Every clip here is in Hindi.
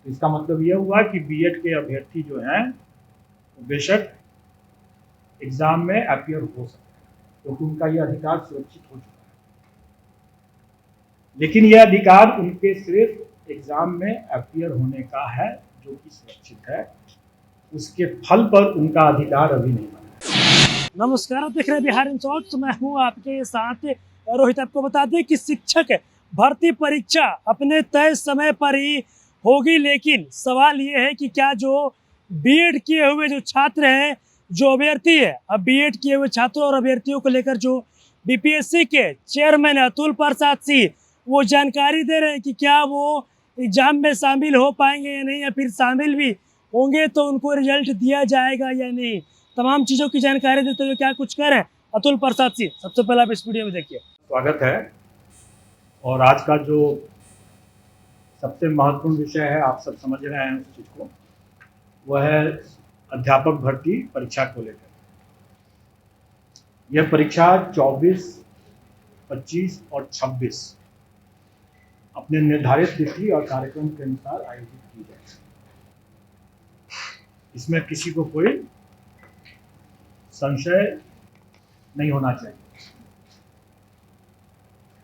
इसका मतलब यह हुआ कि बीएड के अभ्यर्थी जो हैं बेशक एग्जाम में अपीयर हो सकते हैं, क्योंकि उनका यह अधिकार सुरक्षित हो चुका है। लेकिन यह अधिकार उनके सिर्फ एग्जाम में अपीयर होने का है, जो कि सुरक्षित है। उसके फल पर उनका अधिकार अभी नहीं बना। नमस्कार, आप देख रहे हैं बिहार इन शॉर्ट्स। मैं हूं आपके साथ रोहित। आपको बता दें कि शिक्षक भर्ती परीक्षा अपने तय समय पर ही होगी, लेकिन सवाल ये है कि क्या जो बीएड किए हुए जो छात्र हैं, जो अभ्यर्थी है, अब बीएड किए हुए छात्रों और अभ्यर्थियों को लेकर जो बीपीएससी के चेयरमैन अतुल प्रसाद सिंह वो जानकारी दे रहे हैं कि क्या वो एग्जाम में शामिल हो पाएंगे या नहीं, या फिर शामिल भी होंगे तो उनको रिजल्ट दिया जाएगा या नहीं। तमाम चीज़ों की जानकारी देते हुए क्या कुछ कह रहे हैं अतुल प्रसाद सिंह, सबसे पहले आप इस वीडियो में देखिए। स्वागत है। और आज का जो सबसे महत्वपूर्ण विषय है, आप सब समझ रहे हैं उस चीज़ को, वह है अध्यापक भर्ती परीक्षा को लेकर। यह परीक्षा 24, 25 और 26 अपने निर्धारित तिथि और कार्यक्रम के अनुसार आयोजित की जाएगी। इसमें किसी को कोई संशय नहीं होना चाहिए।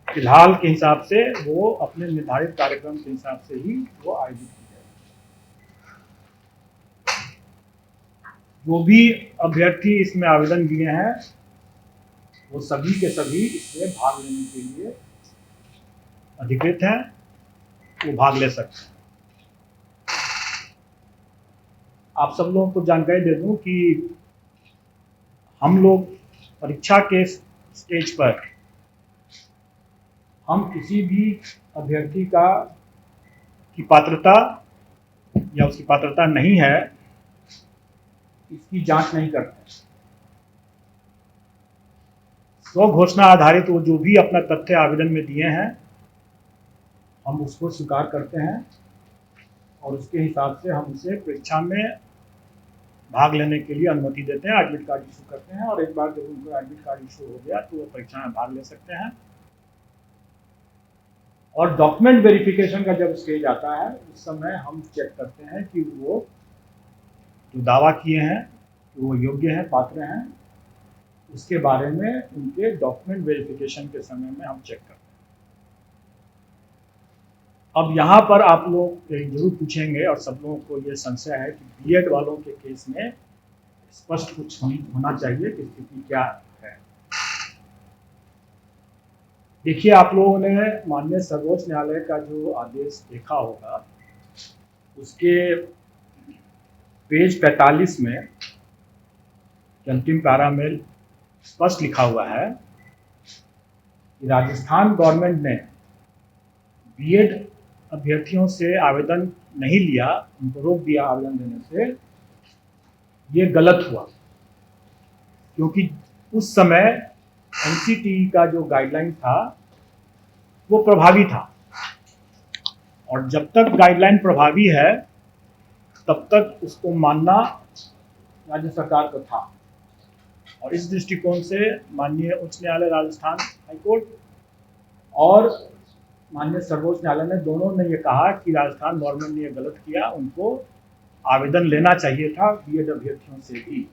फिलहाल के हिसाब से वो अपने निर्धारित कार्यक्रम के हिसाब से ही वो आयोजित की जाएगी। जो भी अभ्यर्थी इसमें आवेदन दिए हैं, वो सभी के सभी इसमें भाग लेने के लिए अधिकृत हैं, वो भाग ले सकते हैं। आप सब लोगों को जानकारी दे दूं कि हम लोग परीक्षा के स्टेज पर हम किसी भी अभ्यर्थी की पात्रता या उसकी पात्रता नहीं है, इसकी जांच नहीं करते। स्व घोषणा आधारित वो जो भी अपना तथ्य आवेदन में दिए हैं, हम उसको स्वीकार करते हैं और उसके हिसाब से हम उसे परीक्षा में भाग लेने के लिए अनुमति देते हैं, एडमिट कार्ड इशू करते हैं। और एक बार जब उनको एडमिट कार्ड इशू हो गया तो वो परीक्षा में भाग ले सकते हैं। और डॉक्यूमेंट वेरिफिकेशन का जब स्टेज आता है, उस समय हम चेक करते हैं कि वो जो दावा किए हैं कि वो योग्य हैं, पात्र हैं, उसके बारे में उनके डॉक्यूमेंट वेरिफिकेशन के समय में हम चेक करते हैं। अब यहाँ पर आप लोग जरूर पूछेंगे और सब लोगों को ये संशय है कि बीएड वालों के केस में स्पष्ट कुछ होना चाहिए कि स्थिति क्या है। देखिए, आप लोगों ने माननीय सर्वोच्च न्यायालय का जो आदेश देखा होगा, उसके पेज 45 में अंतिम पैरा में स्पष्ट लिखा हुआ है कि राजस्थान गवर्नमेंट ने बीएड अभ्यर्थियों से आवेदन नहीं लिया, उनको रोक दिया आवेदन देने से। ये गलत हुआ, क्योंकि उस समय एनसीटीई का जो गाइडलाइन था वो प्रभावी था, और जब तक गाइडलाइन प्रभावी है तब तक उसको मानना राज्य सरकार को था। और इस दृष्टिकोण से माननीय उच्च न्यायालय राजस्थान हाईकोर्ट और माननीय सर्वोच्च न्यायालय ने दोनों ने ये कहा कि राजस्थान गवर्नमेंट ने ये गलत किया, उनको आवेदन लेना चाहिए था बीएड अभ्यर्थियों से भी।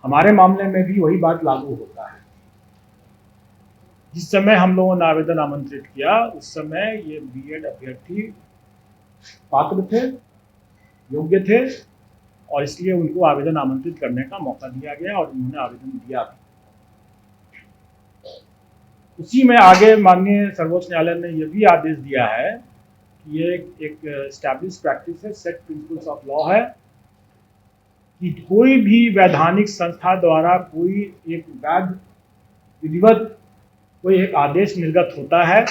हमारे मामले में भी वही बात लागू होता है। जिस समय हम लोगों ने आवेदन आमंत्रित किया, उस समय ये बीएड अभ्यर्थी पात्र थे, योग्य थे, और इसलिए उनको आवेदन आमंत्रित करने का मौका दिया गया और उन्होंने आवेदन दिया भी। उसी में आगे माननीय सर्वोच्च न्यायालय ने यह भी आदेश दिया है कि ये एक एस्टैब्लिश प्रैक्टिस है, सेट प्रिंसिपल्स ऑफ लॉ है, कि कोई भी वैधानिक संस्था द्वारा कोई एक वैध विधिवत कोई एक आदेश निर्गत होता है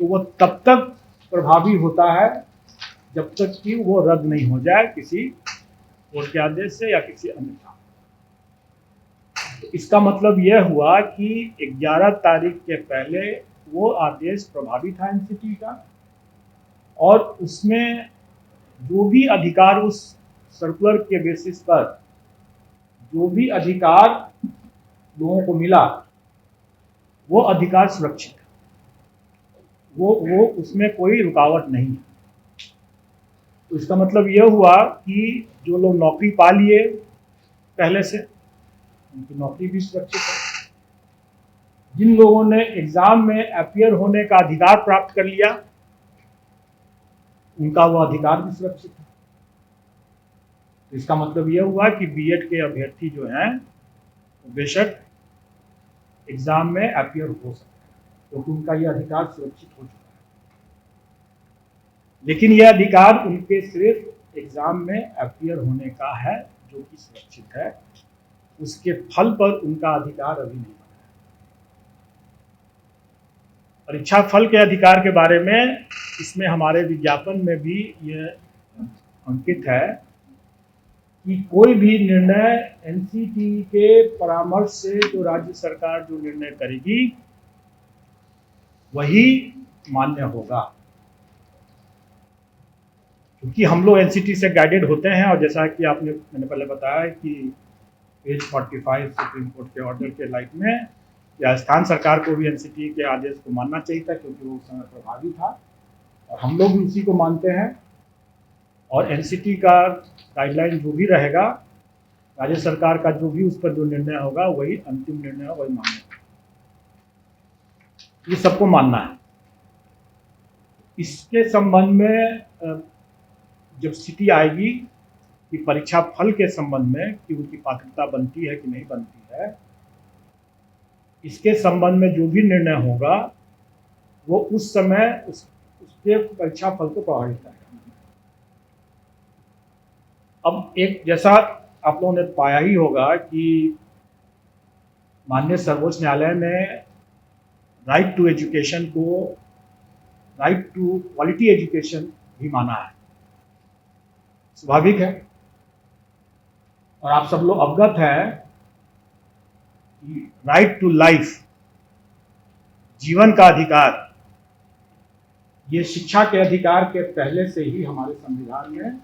तो वो तब तक प्रभावी होता है जब तक कि वो रद्द नहीं हो जाए किसी कोर्ट के आदेश से या किसी अन्य। तो इसका मतलब यह हुआ कि 11 तारीख के पहले वो आदेश प्रभावी था एनसीटी का, और उसमें जो भी अधिकार उस सर्कुलर के बेसिस पर जो भी अधिकार लोगों को मिला, वो अधिकार सुरक्षित है। वो उसमें कोई रुकावट नहीं है। तो इसका मतलब यह हुआ कि जो लोग नौकरी पा लिए पहले से, उनकी नौकरी भी सुरक्षित है। जिन लोगों ने एग्जाम में अपीयर होने का अधिकार प्राप्त कर लिया, उनका वो अधिकार भी सुरक्षित है। तो इसका मतलब यह हुआ कि बीएड के अभ्यर्थी जो हैं बेशक एग्जाम में अपीयर हो सकते हैं, क्योंकि उनका यह अधिकार सुरक्षित हो चुका है। लेकिन यह अधिकार उनके सिर्फ एग्जाम में अपीयर होने का है, जो कि सुरक्षित है। उसके फल पर उनका अधिकार अभी नहीं बना है। परीक्षा फल के अधिकार के बारे में इसमें हमारे विज्ञापन में भी यह अंकित है कि कोई भी निर्णय एनसीटी के परामर्श से जो राज्य सरकार जो निर्णय करेगी वही मान्य होगा। क्योंकि हम लोग एनसीटी से गाइडेड होते हैं, और जैसा कि मैंने पहले बताया कि पेज 45 सुप्रीम कोर्ट के ऑर्डर के लाइट में राजस्थान सरकार को भी एनसीटी के आदेश को मानना चाहिए था, क्योंकि वो उस समय प्रभावी था, और हम लोग भी उसी को मानते हैं। और एनसीटी का गाइडलाइन जो भी रहेगा, राज्य सरकार का जो भी उस पर जो निर्णय होगा वही अंतिम निर्णय होगा, वही मान्य होगा। ये सबको मानना है। इसके संबंध में जब स्थिति आएगी कि परीक्षा फल के संबंध में कि उनकी पात्रता बनती है कि नहीं बनती है, इसके संबंध में जो भी निर्णय होगा वो उस समय उसके परीक्षा फल को प्रभावित करेगा। अब एक जैसा आप लोगों ने पाया ही होगा कि माननीय सर्वोच्च न्यायालय ने राइट टू एजुकेशन को राइट टू क्वालिटी एजुकेशन भी माना है। स्वाभाविक है, और आप सब लोग अवगत हैं कि राइट टू लाइफ, जीवन का अधिकार, ये शिक्षा के अधिकार के पहले से ही हमारे संविधान में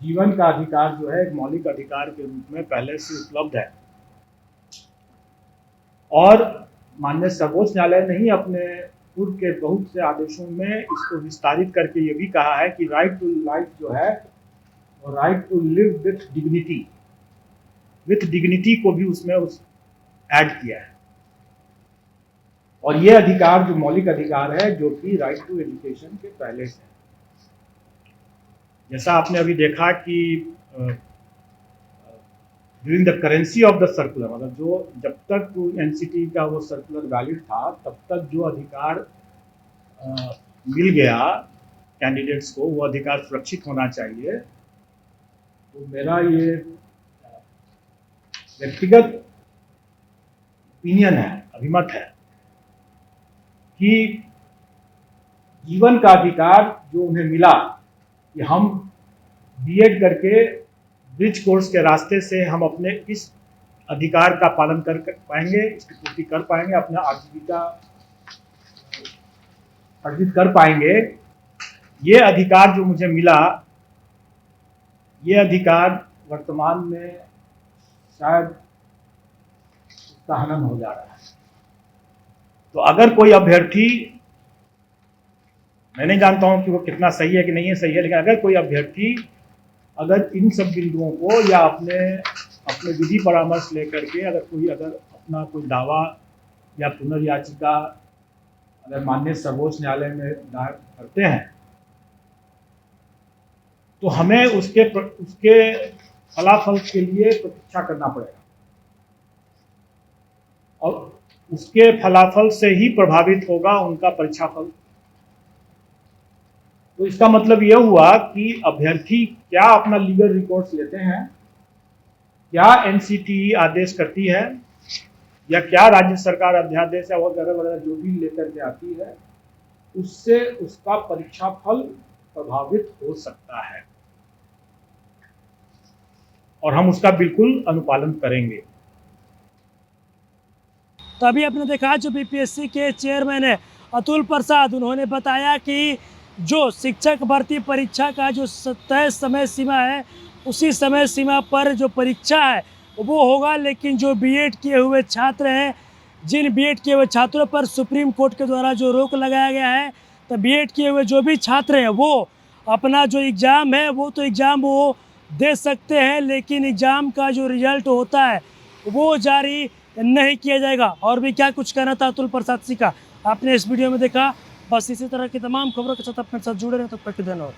जीवन का अधिकार जो है एक मौलिक अधिकार के रूप में पहले से उपलब्ध है। और माननीय सर्वोच्च न्यायालय ने ही अपने पूर्व के बहुत से आदेशों में इसको विस्तारित करके ये भी कहा है कि राइट टू लाइफ जो है और right to live with dignity को भी उसमें ऐड किया है। और ये अधिकार जो मौलिक अधिकार है, जो कि राइट टू एजुकेशन के पहले से है। जैसा आपने अभी देखा कि during the currency of the circular, मतलब जो जब तक एनसीटी का वो सर्कुलर वैलिड था तब तक जो अधिकार मिल गया कैंडिडेट्स को, वो अधिकार सुरक्षित होना चाहिए। तो मेरा ये व्यक्तिगत ओपिनियन है, अभिमत है कि जीवन का अधिकार जो उन्हें मिला कि हम बीएड करके ब्रिज कोर्स के रास्ते से हम अपने इस अधिकार का पालन कर पाएंगे, इसकी पूर्ति कर पाएंगे, अपना आजीविका अर्जित कर पाएंगे। ये अधिकार जो मुझे मिला, ये अधिकार वर्तमान में शायद उसका हनन हो जा रहा है। तो अगर कोई अभ्यर्थी, मैं नहीं जानता हूं कि वो कितना सही है कि नहीं है सही है, लेकिन अगर कोई अभ्यर्थी अगर इन सब बिंदुओं को या अपने विधि परामर्श लेकर के अगर अपना कोई दावा या पुनर्याचिका अगर माननीय सर्वोच्च न्यायालय में दायर करते हैं, तो हमें उसके फलाफल के लिए प्रतीक्षा करना पड़ेगा, और उसके फलाफल से ही प्रभावित होगा उनका परीक्षा फल। तो इसका मतलब यह हुआ कि अभ्यर्थी क्या अपना लीगल रिकॉर्ड्स लेते हैं, क्या एनसीटी आदेश करती है, या क्या राज्य सरकार अध्यादेश या वगैरह वगैरह जो भी लेकर के आती है, उससे उसका परीक्षा फल प्रभावित हो सकता है, और हम उसका बिल्कुल अनुपालन करेंगे। तभी आपने देखा जो बीपीएससी के चेयरमैन है अतुल प्रसाद, उन्होंने बताया कि जो शिक्षक भर्ती परीक्षा का जो तय समय सीमा है, उसी समय सीमा पर जो परीक्षा है वो होगा, लेकिन जो बीएड किए हुए छात्र हैं जिन बीएड किए हुए छात्रों पर सुप्रीम कोर्ट के द्वारा जो रोक लगाया गया है, तो बीएड किए हुए जो भी छात्र हैं वो अपना जो एग्ज़ाम है वो तो एग्ज़ाम वो दे सकते हैं, लेकिन एग्ज़ाम का जो रिजल्ट होता है वो जारी नहीं किया जाएगा। और भी क्या कुछ कहना था अतुल प्रसाद सिंह का आपने इस वीडियो में देखा। बस इसी तरह की तमाम खबरों के साथ अपने साथ जुड़े रहें, तब तक के धन्यवाद।